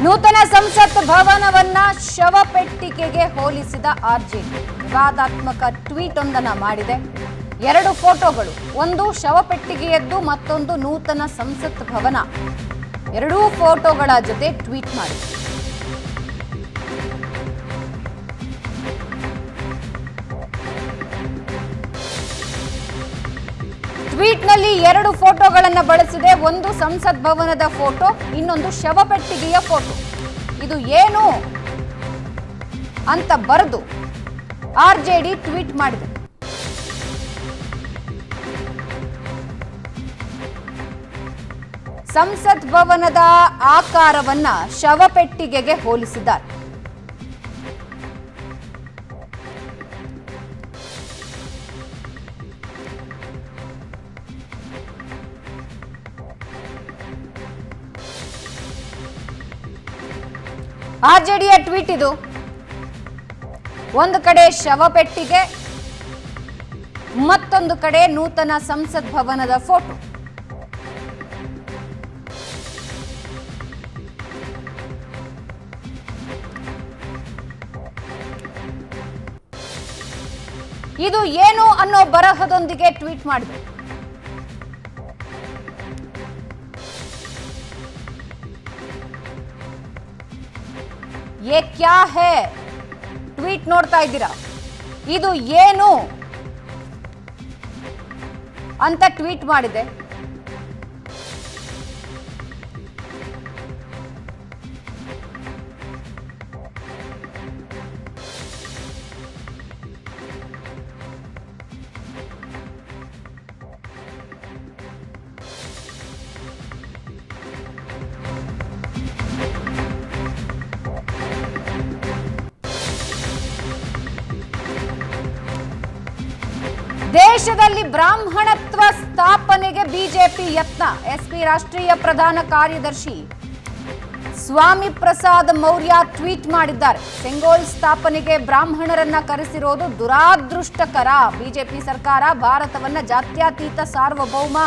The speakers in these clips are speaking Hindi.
ನೂತನ ಸಂಸತ್ ಭವನವನ್ನ ಶವಪೆಟ್ಟಿಗೆಗೆ ಹೋಲಿಸಿದ ಆರ್ಜೆಡಿ ವಿವಾದಾತ್ಮಕ ಟ್ವೀಟ್ ಒಂದನ್ನ ಮಾಡಿದೆ. ಎರಡು ಫೋಟೋಗಳು, ಒಂದು ಶವಪೆಟ್ಟಿಗೆಯದ್ದು, ಮತ್ತೊಂದು ನೂತನ ಸಂಸತ್ ಭವನ. ಎರಡೂ ಫೋಟೋಗಳ ಜೊತೆ ಟ್ವೀಟ್ ಮಾಡಿದೆ. ಟ್ವೀಟ್ನಲ್ಲಿ ಎರಡು ಫೋಟೋಗಳನ್ನು ಬಳಸಿದೆ. ಒಂದು ಸಂಸತ್ ಭವನದ ಫೋಟೋ, ಇನ್ನೊಂದು ಶವಪೆಟ್ಟಿಗೆಯ ಫೋಟೋ. ಇದು ಏನು ಅಂತ ಬರೆದು ಆರ್ಜೆಡಿ ಟ್ವೀಟ್ ಮಾಡಿದೆ. ಸಂಸತ್ ಭವನದ ಆಕಾರವನ್ನ ಶವಪೆಟ್ಟಿಗೆಗೆ ಹೋಲಿಸಿದ್ದಾರೆ. ಆರ್ಜೆಡಿಯ ಟ್ವೀಟ್ ಇದು. ಒಂದು ಕಡೆ ಶವಪೆಟ್ಟಿಗೆ, ಮತ್ತೊಂದು ಕಡೆ ನೂತನ ಸಂಸತ್ ಭವನದ ಫೋಟೋ. ಇದು ಏನು ಅನ್ನೋ ಬರಹದೊಂದಿಗೆ ಟ್ವೀಟ್ ಮಾಡಿದೆ. ಯೇ ಕ್ಯಾ ಹೈ ಟ್ವೀಟ್ ನೋಡ್ತಾ ಇದ್ದೀರಾ. ಇದು ಏನು ಅಂತ ಟ್ವೀಟ್ ಮಾಡಿದೆ. ದೇಶದಲ್ಲಿ ಬ್ರಾಹ್ಮಣತ್ವ ಸ್ಥಾಪನೆಗೆ ಬಿಜೆಪಿ ಯತ್ನ. ಎಸ್ಪಿ ರಾಷ್ಟ್ರೀಯ ಪ್ರಧಾನ ಕಾರ್ಯದರ್ಶಿ ಸ್ವಾಮಿ ಪ್ರಸಾದ್ ಮೌರ್ಯ ಟ್ವೀಟ್ ಮಾಡಿದ್ದಾರೆ. ಸೆಂಗೋಲ್ ಸ್ಥಾಪನೆಗೆ ಬ್ರಾಹ್ಮಣರನ್ನ ಕರೆಸಿರೋದು ದುರಾದೃಷ್ಟಕರ. ಬಿಜೆಪಿ ಸರ್ಕಾರ ಭಾರತವನ್ನ ಜಾತ್ಯತೀತ ಸಾರ್ವಭೌಮ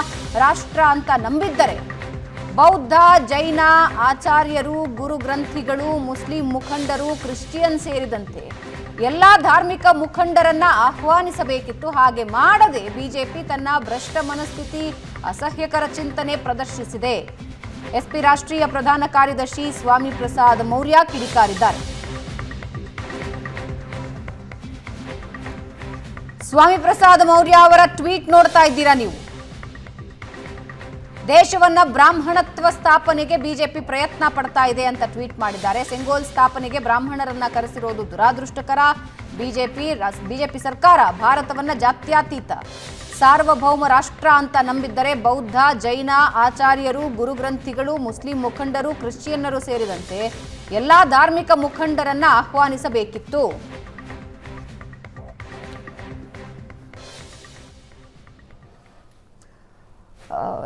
ರಾಷ್ಟ್ರ ಅಂತ ನಂಬಿದ್ದರೆ ಬೌದ್ಧ, ಜೈನ ಆಚಾರ್ಯರು, ಗುರು ಗ್ರಂಥಿಗಳು, ಮುಸ್ಲಿಂ ಮುಖಂಡರು, ಕ್ರಿಶ್ಚಿಯನ್ ಸೇರಿದಂತೆ ಎಲ್ಲಾ ಧಾರ್ಮಿಕ ಮುಖಂಡರನ್ನ ಆಹ್ವಾನಿಸಬೇಕಿತ್ತು. ಹಾಗೆ ಮಾಡದೆ ಬಿಜೆಪಿ ತನ್ನ ಭ್ರಷ್ಟ ಮನಸ್ಥಿತಿ, ಅಸಹ್ಯಕರ ಚಿಂತನೆ ಪ್ರದರ್ಶಿಸಿದೆ. ಎಸ್ಪಿ ರಾಷ್ಟ್ರೀಯ ಪ್ರಧಾನ ಕಾರ್ಯದರ್ಶಿ ಸ್ವಾಮಿ ಪ್ರಸಾದ್ ಮೌರ್ಯ ಕಿಡಿಕಾರಿದ್ದಾರೆ. ಸ್ವಾಮಿ ಪ್ರಸಾದ್ ಮೌರ್ಯ ಅವರ ಟ್ವೀಟ್ ನೋಡ್ತಾ ಇದ್ದೀರಾ ನೀವು. ದೇಶವನ್ನ ಬ್ರಾಹ್ಮಣತ್ವ ಸ್ಥಾಪನೆಗೆ ಬಿಜೆಪಿ ಪ್ರಯತ್ನ ಪಡ್ತಾ ಇದೆ ಅಂತ ಟ್ವೀಟ್ ಮಾಡಿದ್ದಾರೆ. ಸೆಂಗೋಲ್ ಸ್ಥಾಪನೆಗೆ ಬ್ರಾಹ್ಮಣರನ್ನ ಕರೆಸಿರೋದು ದುರಾದೃಷ್ಟಕರ. ಬಿಜೆಪಿ ಸರ್ಕಾರ ಭಾರತವನ್ನ ಜಾತ್ಯತೀತ ಸಾರ್ವಭೌಮ ರಾಷ್ಟ್ರ ಅಂತ ನಂಬಿದ್ದರೆ ಬೌದ್ಧ, ಜೈನ ಆಚಾರ್ಯರು, ಗುರುಗ್ರಂಥಿಗಳು, ಮುಸ್ಲಿಂ ಮುಖಂಡರು, ಕ್ರಿಶ್ಚಿಯನ್ನರು ಸೇರಿದಂತೆ ಎಲ್ಲಾ ಧಾರ್ಮಿಕ ಮುಖಂಡರನ್ನ ಆಹ್ವಾನಿಸಬೇಕಿತ್ತು.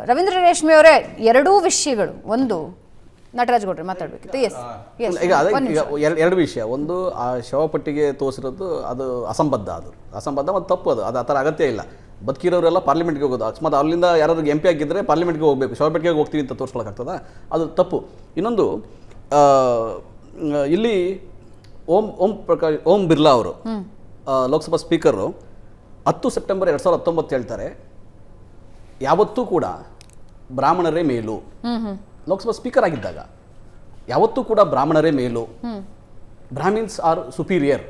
ರವೀಂದ್ರ ರೇಷ್ಮೆ ಅವರೇ, ಎರಡೂ ವಿಷಯಗಳು. ಒಂದು ನಟರಾಜ್ ಗೌಡ್ರೆ ಮಾತಾಡ್ಬೇಕಿತ್ತು. ಈಗ ಎರಡು ವಿಷಯ. ಒಂದು ಆ ಶವಪಟ್ಟಿಗೆ ತೋರಿಸಿರೋದು ಅದು ಅಸಂಬದ್ಧ ಮತ್ತು ತಪ್ಪು. ಅದು ಆ ಥರ ಅಗತ್ಯ ಇಲ್ಲ. ಬದುಕಿರೋರೆಲ್ಲ ಪಾರ್ಲಿಮೆಂಟ್ಗೆ ಹೋಗೋದು. ಅಕಸ್ಮಾತ್ ಅಲ್ಲಿಂದ ಯಾರಾದ್ರೂ MP ಆಗಿದ್ದರೆ ಪಾರ್ಲಿಮೆಂಟ್ಗೆ ಹೋಗಬೇಕು, ಶವಪೆಟ್ಟಿಗೆಗೆ ಹೋಗ್ತೀವಿ ಅಂತ ತೋರಿಸ್ಕೊಳಕ್ಕಾಗ್ತದ? ಅದು ತಪ್ಪು. ಇನ್ನೊಂದು, ಇಲ್ಲಿ ಓಂ ಬಿರ್ಲಾ ಅವರು ಲೋಕಸಭಾ ಸ್ಪೀಕರು 10 ಸೆಪ್ಟೆಂಬರ್ 2019 ಹೇಳ್ತಾರೆ, ಯಾವತ್ತೂ ಕೂಡ ಬ್ರಾಹ್ಮಣರೇ ಮೇಲು. ಲೋಕಸಭಾ ಸ್ಪೀಕರ್ ಆಗಿದ್ದಾಗ ಯಾವತ್ತೂ ಕೂಡ ಬ್ರಾಹ್ಮಣರೇ ಮೇಲು, ಬ್ರಾಹ್ಮಿನ್ಸ್ ಆರ್ ಸುಪೀರಿಯರ್,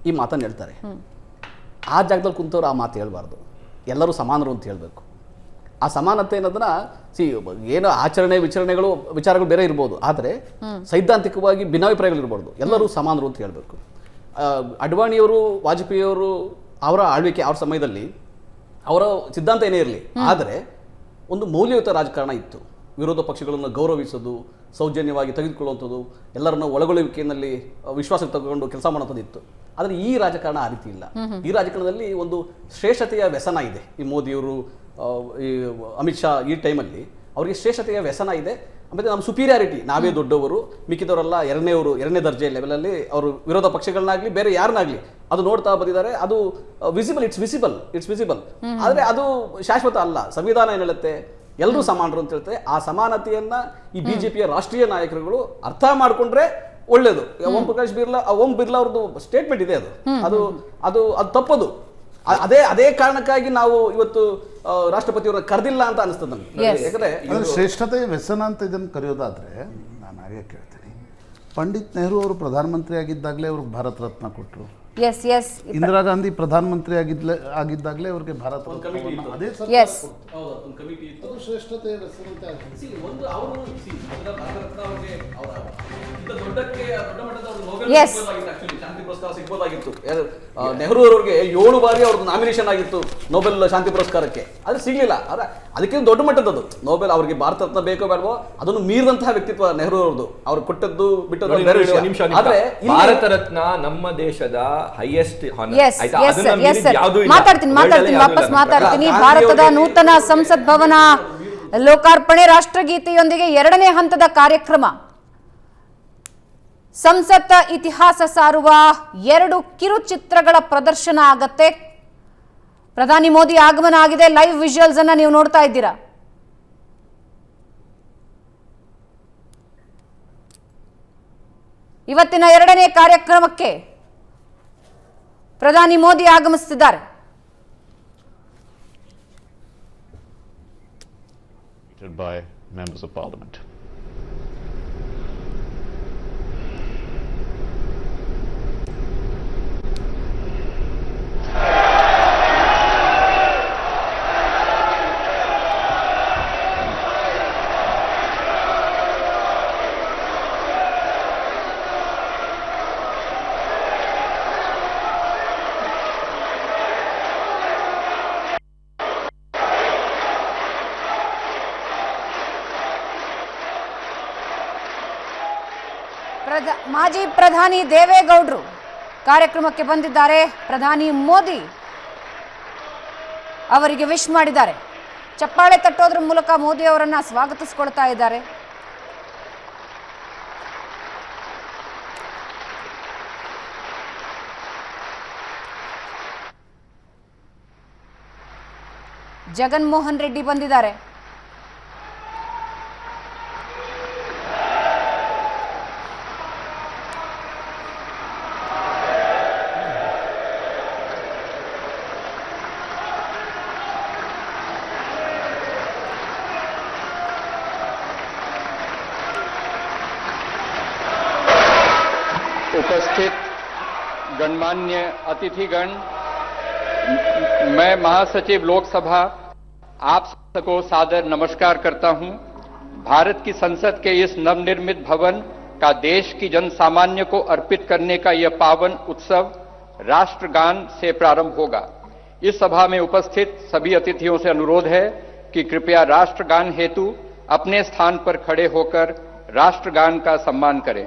ಈ ಮಾತನ್ನು ಹೇಳ್ತಾರೆ. ಆ ಜಾಗದಲ್ಲಿ ಕುಂತವ್ರು ಆ ಮಾತು ಹೇಳ್ಬಾರ್ದು. ಎಲ್ಲರೂ ಸಮಾನರು ಅಂತ ಹೇಳಬೇಕು. ಆ ಸಮಾನತೆ ಅನ್ನೋದನ್ನ ಏನೋ ವಿಚಾರಗಳು ಬೇರೆ ಇರ್ಬೋದು, ಆದರೆ ಸೈದ್ಧಾಂತಿಕವಾಗಿ ಭಿನ್ನಾಭಿಪ್ರಾಯಗಳು ಇರ್ಬಾರ್ದು. ಎಲ್ಲರೂ ಸಮಾನರು ಅಂತ ಹೇಳಬೇಕು. ಅಡ್ವಾಣಿಯವರು, ವಾಜಪೇಯಿಯವರು ಅವರ ಆಳ್ವಿಕೆ, ಅವ್ರ ಸಮಯದಲ್ಲಿ ಅವರ ಸಿದ್ಧಾಂತ ಏನೇ ಇರಲಿ, ಆದರೆ ಒಂದು ಮೌಲ್ಯಯುತ ರಾಜಕಾರಣ ಇತ್ತು. ವಿರೋಧ ಪಕ್ಷಗಳನ್ನು ಗೌರವಿಸೋದು, ಸೌಜನ್ಯವಾಗಿ ತೆಗೆದುಕೊಳ್ಳುವಂಥದ್ದು, ಎಲ್ಲರನ್ನ ಒಳಗೊಳ್ಳುವಿಕೆಯಲ್ಲಿ ವಿಶ್ವಾಸಕ್ಕೆ ತಗೊಂಡು ಕೆಲಸ ಮಾಡೋಂಥದ್ದು ಇತ್ತು. ಆದರೆ ಈ ರಾಜಕಾರಣ ಆ ರೀತಿ ಇಲ್ಲ. ಈ ರಾಜಕಾರಣದಲ್ಲಿ ಒಂದು ಶ್ರೇಷ್ಠತೆಯ ವ್ಯಸನ ಇದೆ. ಈ ಮೋದಿಯವರು, ಈ ಅಮಿತ್ ಶಾ ಈ ಟೈಮಲ್ಲಿ ಅವರಿಗೆ ಶ್ರೇಷ್ಠತೆಯ ವ್ಯಸನ ಇದೆ. ಆಮೇಲೆ ನಮ್ಮ ಸುಪೀರಿಯಾರಿಟಿ, ನಾವೇ ದೊಡ್ಡವರು, ಮಿಕ್ಕಿದವರೆಲ್ಲ ಎರಡನೇ ದರ್ಜೆ ಲೆವೆಲಲ್ಲಿ ಅವರು ವಿರೋಧ ಪಕ್ಷಗಳನ್ನಾಗಲಿ ಬೇರೆ ಯಾರನ್ನಾಗಲಿ ಅದು ನೋಡ್ತಾ ಬಂದಿದ್ದಾರೆ. ಅದು ಇಟ್ಸ್ ವಿಸಿಬಲ್. ಆದರೆ ಅದು ಶಾಶ್ವತ ಅಲ್ಲ. ಸಂವಿಧಾನ ಏನು ಹೇಳುತ್ತೆ, ಎಲ್ಲರೂ ಸಮಾನರು ಅಂತ ಹೇಳ್ತಾರೆ. ಆ ಸಮಾನತೆಯನ್ನ ಈ ಬಿಜೆಪಿಯ ರಾಷ್ಟ್ರೀಯ ನಾಯಕರುಗಳು ಅರ್ಥ ಮಾಡ್ಕೊಂಡ್ರೆ ಒಳ್ಳೇದು. ಓಂ ಬಿರ್ಲಾ ಅವ್ರದ್ದು ಸ್ಟೇಟ್ಮೆಂಟ್ ಇದೆ, ಅದು ಅದು ಅದು ತಪ್ಪದು. ಅದೇ ಕಾರಣಕ್ಕಾಗಿ ನಾವು ಇವತ್ತು ರಾಷ್ಟ್ರಪತಿಯವರನ್ನ ಕರೆದಿಲ್ಲ ಅಂತ ಅನಿಸ್ತದೆ ನಮ್ಗೆ. ಯಾಕಂದ್ರೆ ಶ್ರೇಷ್ಠತೆ ವ್ಯಸನ ಅಂತ ಇದನ್ನು ಕರೆಯೋದಾದ್ರೆ ನಾನು ಹಾಗೆ ಕೇಳ್ತೀನಿ, ಪಂಡಿತ್ ನೆಹರು ಅವರು ಪ್ರಧಾನಮಂತ್ರಿ ಆಗಿದ್ದಾಗಲೇ ಅವ್ರಿಗೆ ಭಾರತ ರತ್ನ ಕೊಟ್ಟರು. ಇಂದಿರಾ ಗಾಂಧಿ ಪ್ರಧಾನಮಂತ್ರಿ ಆಗಿದ್ದಾಗಲೇ ಅವ್ರಿಗೆ ಭಾರತ ರತ್ನ, ಅದೇ ಶ್ರೇಷ್ಠತೆ ವ್ಯಸನ ಅಂತ ಶಾಂತಿ ಪುರಸ್ಕಾರ ಸಿಗ್ಬೋದಾಗಿತ್ತು. ನೆಹರು ಅವರಿಗೆ 7 ಬಾರಿ ಅವ್ರದ್ದು ನಾಮಿನೇಷನ್ ಆಗಿತ್ತು ನೊಬೆಲ್ ಶಾಂತಿ ಪುರಸ್ಕಾರಕ್ಕೆ, ಅದು ಸಿಗ್ಲಿಲ್ಲ. ಅದಕ್ಕಿಂತ ದೊಡ್ಡ ಮಟ್ಟದದು ನೊಬೆಲ್. ಅವರಿಗೆ ಭಾರತ ರತ್ನ ಬೇಕೋ ಬೇಡವೋ ಅದನ್ನು ಮೀರಿದಂತಹ ವ್ಯಕ್ತಿತ್ವ ನೆಹರು ಅವ್ರದ್ದು. ಅವ್ರು ಕೊಟ್ಟದ್ದು ಬಿಟ್ಟದ್ದು ಆದ್ರೆ ಭಾರತ ರತ್ನ ನಮ್ಮ ದೇಶದ ಹೈಯೆಸ್ಟ್ ಮಾತಾಡ್ತೀನಿ ವಾಪಸ್ ಮಾತಾಡ್ತೀನಿ. ಭಾರತದ ನೂತನ ಸಂಸತ್ ಭವನ ಲೋಕಾರ್ಪಣೆ, ರಾಷ್ಟ್ರಗೀತೆಯೊಂದಿಗೆ 2ನೇ ಹಂತದ ಕಾರ್ಯಕ್ರಮ. ಸಂಸತ್ ಇತಿಹಾಸ ಸಾರುವ 2 ಕಿರುಚಿತ್ರಗಳ ಪ್ರದರ್ಶನ ಆಗತ್ತೆ. ಪ್ರಧಾನಿ ಮೋದಿ ಆಗಮನ ಆಗಿದೆ. ಲೈವ್ ವಿಜುವಲ್ಸ್ ಅನ್ನ ನೀವು ನೋಡ್ತಾ ಇದ್ದೀರಾ. ಇವತ್ತಿನ 2ನೇ ಕಾರ್ಯಕ್ರಮಕ್ಕೆ ಪ್ರಧಾನಿ ಮೋದಿ ಆಗಮಿಸುತ್ತಿದ್ದಾರೆ. by members of parliament. ಮಾಜಿ ಪ್ರಧಾನಿ ದೇವೇಗೌಡರು ಕಾರ್ಯಕ್ರಮಕ್ಕೆ ಬಂದಿದ್ದಾರೆ. ಪ್ರಧಾನಿ ಮೋದಿ ಅವರಿಗೆ ವಿಶ್ ಮಾಡಿದ್ದಾರೆ. ಚಪ್ಪಾಳೆ ತಟ್ಟೋದ್ರ ಮೂಲಕ ಮೋದಿ ಅವರನ್ನ ಸ್ವಾಗತಿಸಿಕೊಳ್ತಾ ಇದ್ದಾರೆ. ಜಗನ್ಮೋಹನ್ ರೆಡ್ಡಿ ಬಂದಿದ್ದಾರೆ. उपस्थित गणमान्य अतिथिगण, मैं महासचिव लोकसभा आप सबको सादर नमस्कार करता हूं। भारत की संसद के इस नवनिर्मित भवन का देश की जन सामान्य को अर्पित करने का यह पावन उत्सव राष्ट्रगान से प्रारंभ होगा। इस सभा में उपस्थित सभी अतिथियों से अनुरोध है कि कृपया राष्ट्रगान हेतु अपने स्थान पर खड़े होकर राष्ट्रगान का सम्मान करें।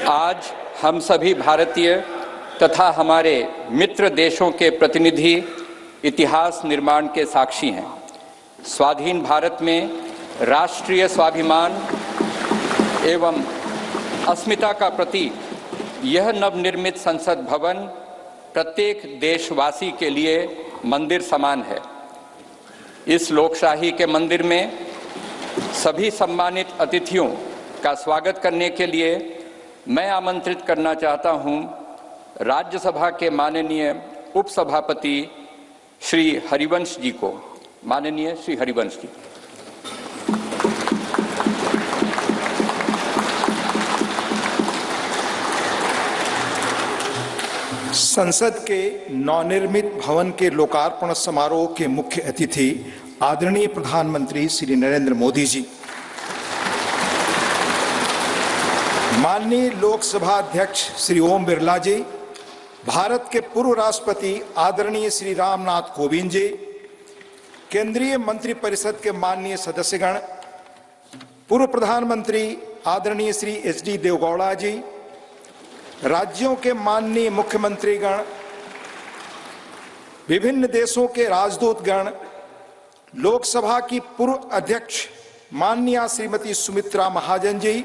आज हम सभी भारतीय तथा हमारे मित्र देशों के प्रतिनिधि इतिहास निर्माण के साक्षी हैं। स्वाधीन भारत में राष्ट्रीय स्वाभिमान एवं अस्मिता का प्रतीक यह नवनिर्मित संसद भवन प्रत्येक देशवासी के लिए मंदिर समान है। इस लोकशाही के मंदिर में सभी सम्मानित अतिथियों का स्वागत करने के लिए मैं आमंत्रित करना चाहता हूं राज्यसभा के माननीय उपसभापति श्री हरिवंश जी को। माननीय श्री हरिवंश जी। संसद के नवनिर्मित भवन के लोकार्पण समारोह के मुख्य अतिथि आदरणीय प्रधानमंत्री श्री नरेंद्र मोदी जी, माननीय लोकसभा अध्यक्ष श्री ओम बिरला जी, भारत के पूर्व राष्ट्रपति आदरणीय श्री रामनाथ कोविंद जी, केंद्रीय मंत्रिपरिषद के माननीय सदस्यगण, पूर्व प्रधानमंत्री आदरणीय श्री एच.डी. देवेगौड़ा जी, राज्यों के माननीय मुख्यमंत्रीगण, विभिन्न देशों के राजदूतगण, लोकसभा की पूर्व अध्यक्ष माननीय श्रीमती सुमित्रा महाजन जी,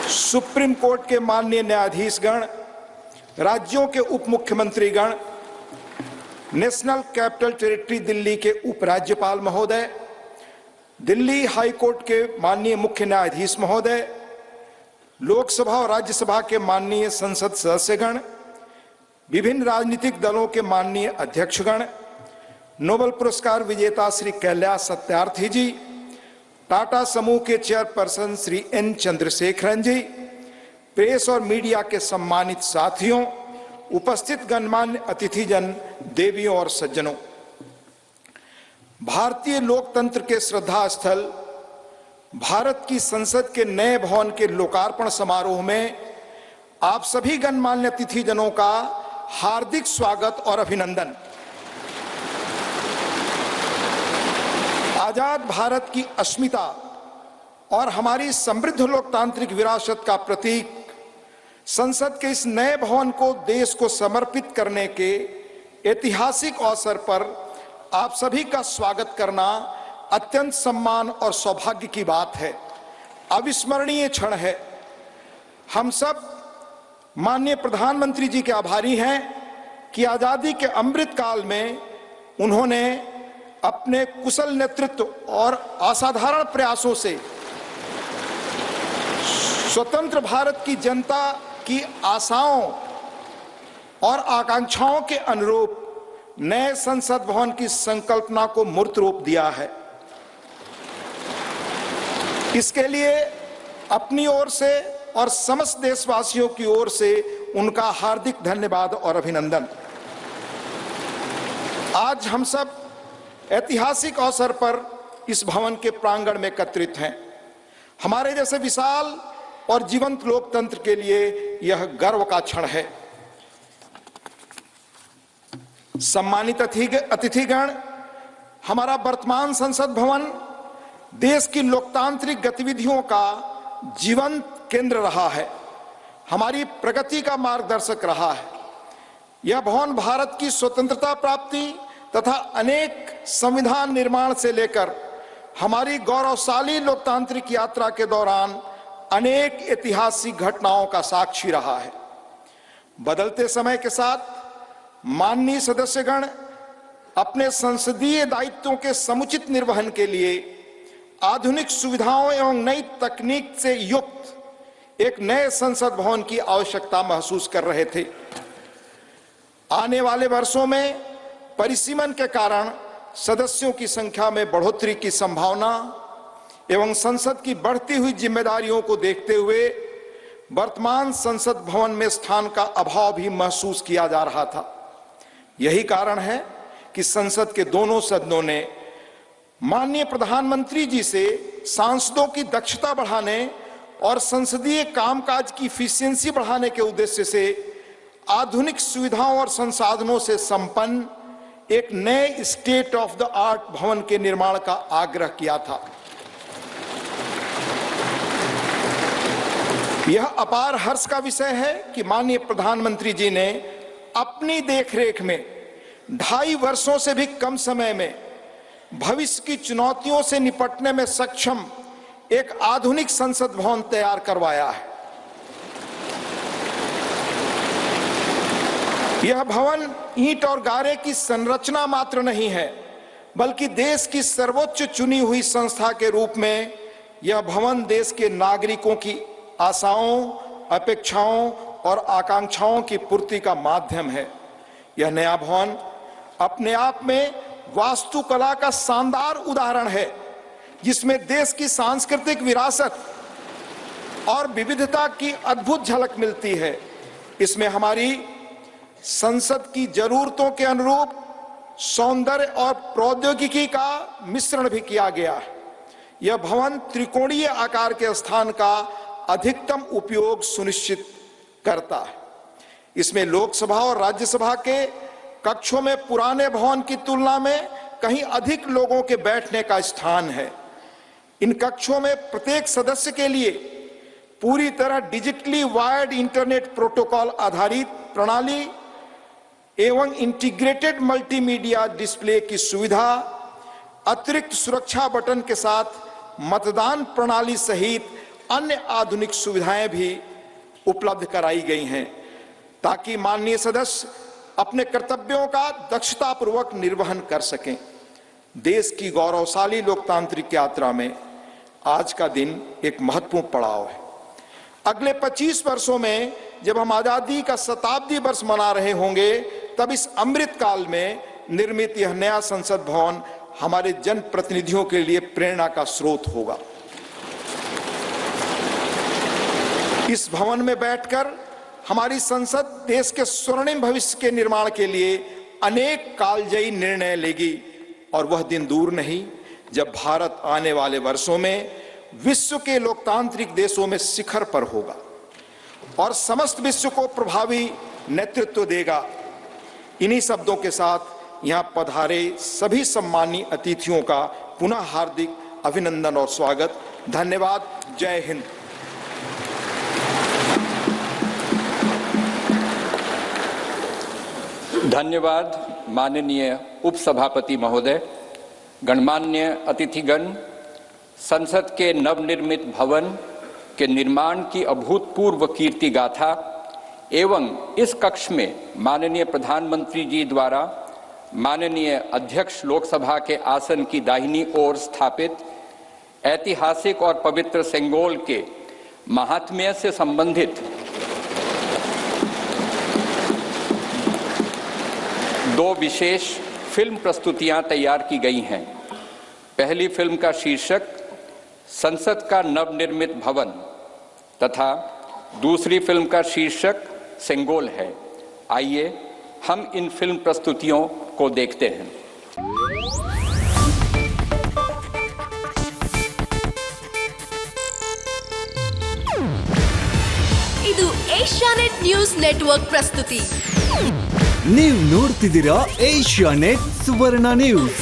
सुप्रीम कोर्ट के माननीय न्यायाधीशगण, राज्यों के उप मुख्यमंत्रीगण, नेशनल कैपिटल टेरिटरी दिल्ली के उपराज्यपाल महोदय, दिल्ली हाई कोर्ट के माननीय मुख्य न्यायाधीश महोदय, लोकसभा और राज्यसभा के माननीय संसद सदस्यगण, विभिन्न राजनीतिक दलों के माननीय अध्यक्षगण, नोबेल पुरस्कार विजेता श्री कैलाश सत्यार्थी जी, टाटा समूह के चेयरपर्सन श्री एन चंद्रशेखरन जी, प्रेस और मीडिया के सम्मानित साथियों, उपस्थित गणमान्य अतिथिजन, देवियों और सज्जनों, भारतीय लोकतंत्र के श्रद्धा स्थल भारत की संसद के नए भवन के लोकार्पण समारोह में आप सभी गणमान्य अतिथिजनों का हार्दिक स्वागत और अभिनंदन। आजाद भारत की अस्मिता और हमारी समृद्ध लोकतांत्रिक विरासत का प्रतीक संसद के इस नए भवन को देश को समर्पित करने के ऐतिहासिक अवसर पर आप सभी का स्वागत करना अत्यंत सम्मान और सौभाग्य की बात है, अविस्मरणीय क्षण है। हम सब माननीय प्रधानमंत्री जी के आभारी हैं कि आजादी के अमृत काल में उन्होंने अपने कुशल नेतृत्व और असाधारण प्रयासों से स्वतंत्र भारत की जनता की आशाओं और आकांक्षाओं के अनुरूप नए संसद भवन की संकल्पना को मूर्त रूप दिया है। इसके लिए अपनी ओर से और समस्त देशवासियों की ओर से उनका हार्दिक धन्यवाद और अभिनंदन। आज हम सब ऐतिहासिक अवसर पर इस भवन के प्रांगण में एकत्रित हैं। हमारे जैसे विशाल और जीवंत लोकतंत्र के लिए यह गर्व का क्षण है। सम्मानित अतिथिगण, हमारा वर्तमान संसद भवन देश की लोकतांत्रिक गतिविधियों का जीवंत केंद्र रहा है, हमारी प्रगति का मार्गदर्शक रहा है। यह भवन भारत की स्वतंत्रता प्राप्ति तथा अनेक संविधान निर्माण से लेकर हमारी गौरवशाली लोकतांत्रिक यात्रा के दौरान अनेक ऐतिहासिक घटनाओं का साक्षी रहा है। बदलते समय के साथ माननीय सदस्यगण अपने संसदीय दायित्वों के समुचित निर्वहन के लिए आधुनिक सुविधाओं एवं नई तकनीक से युक्त एक नए संसद भवन की आवश्यकता महसूस कर रहे थे। आने वाले वर्षों में परिसीमन के कारण सदस्यों की संख्या में बढ़ोतरी की संभावना एवं संसद की बढ़ती हुई जिम्मेदारियों को देखते हुए वर्तमान संसद भवन में स्थान का अभाव भी महसूस किया जा रहा था। यही कारण है कि संसद के दोनों सदनों ने माननीय प्रधानमंत्री जी से सांसदों की दक्षता बढ़ाने और संसदीय कामकाज की इफिशियंसी बढ़ाने के उद्देश्य से आधुनिक सुविधाओं और संसाधनों से संपन्न एक नए स्टेट ऑफ द आर्ट भवन के निर्माण का आग्रह किया था। यह अपार हर्ष का विषय है कि माननीय प्रधानमंत्री जी ने अपनी देखरेख में 2.5 वर्षों से भी कम समय में भविष्य की चुनौतियों से निपटने में सक्षम एक आधुनिक संसद भवन तैयार करवाया है। यह भवन ईंट और गारे की संरचना मात्र नहीं है, बल्कि देश की सर्वोच्च चुनी हुई संस्था के रूप में यह भवन देश के नागरिकों की आशाओं, अपेक्षाओं और आकांक्षाओं की पूर्ति का माध्यम है। यह नया भवन अपने आप में वास्तुकला का शानदार उदाहरण है, जिसमें देश की सांस्कृतिक विरासत और विविधता की अद्भुत झलक मिलती है। इसमें हमारी संसद की जरूरतों के अनुरूप सौंदर्य और प्रौद्योगिकी का मिश्रण भी किया गया है। यह भवन त्रिकोणीय आकार के स्थान का अधिकतम उपयोग सुनिश्चित करता है। इसमें लोकसभा और राज्यसभा के कक्षों में पुराने भवन की तुलना में कहीं अधिक लोगों के बैठने का स्थान है। इन कक्षों में प्रत्येक सदस्य के लिए पूरी तरह डिजिटली वायर्ड इंटरनेट प्रोटोकॉल आधारित प्रणाली एवं इंटीग्रेटेड मल्टीमीडिया डिस्प्ले की सुविधा, अतिरिक्त सुरक्षा बटन के साथ मतदान प्रणाली सहित अन्य आधुनिक सुविधाएं भी उपलब्ध कराई गई हैं, ताकि माननीय सदस्य अपने कर्तव्यों का दक्षतापूर्वक निर्वहन कर सकें। देश की गौरवशाली लोकतांत्रिक यात्रा में आज का दिन एक महत्वपूर्ण पड़ाव है। अगले 25 वर्षों में जब हम आजादी का शताब्दी वर्ष मना रहे होंगे, तब इस अमृत काल में निर्मित यह नया संसद भवन हमारे जनप्रतिनिधियों के लिए प्रेरणा का स्रोत होगा। इस भवन में बैठकर हमारी संसद देश के स्वर्णिम भविष्य के निर्माण के लिए अनेक कालजयी निर्णय लेगी, और वह दिन दूर नहीं जब भारत आने वाले वर्षों में विश्व के लोकतांत्रिक देशों में शिखर पर होगा और समस्त विश्व को प्रभावी नेतृत्व देगा। इन्हीं शब्दों के साथ यहाँ पधारे सभी सम्मानीय अतिथियों का पुनः हार्दिक अभिनंदन और स्वागत। धन्यवाद। जय हिंद। धन्यवाद माननीय उपसभापति महोदय, गणमान्य अतिथिगण। संसद के नवनिर्मित भवन के निर्माण की अभूतपूर्व कीर्ति गाथा एवं इस कक्ष में माननीय प्रधानमंत्री जी द्वारा माननीय अध्यक्ष लोकसभा के आसन की दाहिनी ओर स्थापित ऐतिहासिक और पवित्र सेंगोल के महात्म्य से संबंधित दो विशेष फिल्म प्रस्तुतियां तैयार की गई हैं। पहली फिल्म का शीर्षक संसद का नवनिर्मित भवन तथा दूसरी फिल्म का शीर्षक सेंगोल है। आइए हम इन फिल्म प्रस्तुतियों को देखते हैं। ಇದು ಏಷ್ಯಾನೆಟ್ ನ್ಯೂಸ್ ನೆಟ್ವರ್ಕ್ ಪ್ರಸ್ತುತಿ. ನೀವು ನೋಡ್ತಿದ್ದೀರಾ ಏಷ್ಯಾನೆಟ್ ಸುವರ್ಣ ನ್ಯೂಸ್.